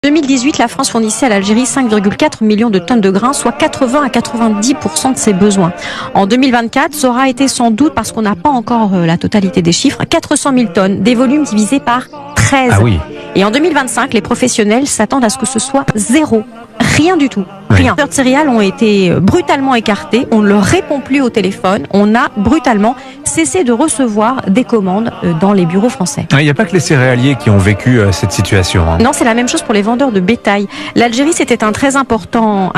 2018, la France fournissait à l'Algérie 5,4 millions de tonnes de grains, soit 80 à 90% de ses besoins. En 2024, ça aura été sans doute, parce qu'on n'a pas encore la totalité des chiffres, 400 000 tonnes, des volumes divisés par 13. Ah oui. Et en 2025, les professionnels s'attendent à ce que ce soit zéro. Rien du tout. Rien. Les céréales ont été brutalement écartés. On ne leur répond plus au téléphone. On a brutalement cessé de recevoir des commandes dans les bureaux français. Il n'y a pas que les céréaliers qui ont vécu cette situation. Non, c'est la même chose pour les vendeurs de bétail. L'Algérie, c'était un très important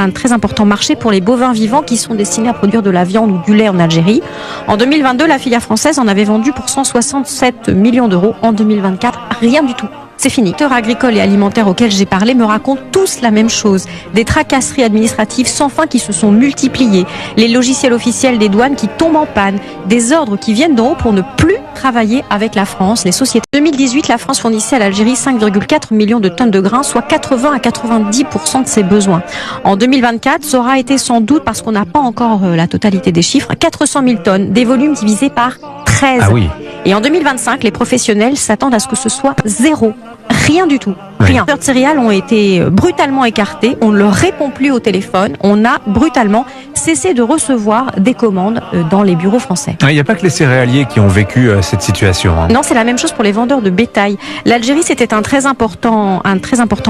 marché pour les bovins vivants qui sont destinés à produire de la viande ou du lait en Algérie. En 2022, la filière française en avait vendu pour 167 millions d'euros. En 2024, rien du tout. C'est fini. Les acteurs agricoles et alimentaires auxquels j'ai parlé me racontent tous la même chose. Des tracasseries administratives sans fin qui se sont multipliées. Les logiciels officiels des douanes qui tombent en panne. Des ordres qui viennent d'en haut pour ne plus travailler avec la France. Les sociétés. En 2018, la France fournissait à l'Algérie 5,4 millions de tonnes de grains, soit 80 à 90% de ses besoins. En 2024, ça aura été sans doute, parce qu'on n'a pas encore la totalité des chiffres, 400 000 tonnes, des volumes divisés par 13. Ah oui. Et en 2025, les professionnels s'attendent à ce que ce soit zéro. Rien du tout. Rien. Les céréales ont été brutalement écartés. On ne leur répond plus au téléphone. On a brutalement cessé de recevoir des commandes dans les bureaux français. Il n'y a pas que les céréaliers qui ont vécu cette situation. Non, c'est la même chose pour les vendeurs de bétail. L'Algérie, c'était un très important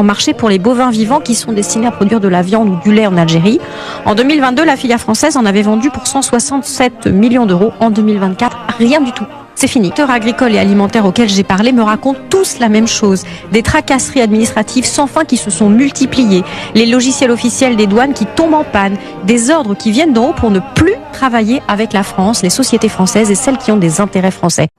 marché pour les bovins vivants qui sont destinés à produire de la viande ou du lait en Algérie. En 2022, la filière française en avait vendu pour 167 millions d'euros. En 2024, rien du tout. C'est fini. Les acteurs agricoles et alimentaires auxquels j'ai parlé me racontent tous la même chose. Des tracasseries administratives sans fin qui se sont multipliées. Les logiciels officiels des douanes qui tombent en panne. Des ordres qui viennent d'en haut pour ne plus travailler avec la France, les sociétés françaises et celles qui ont des intérêts français.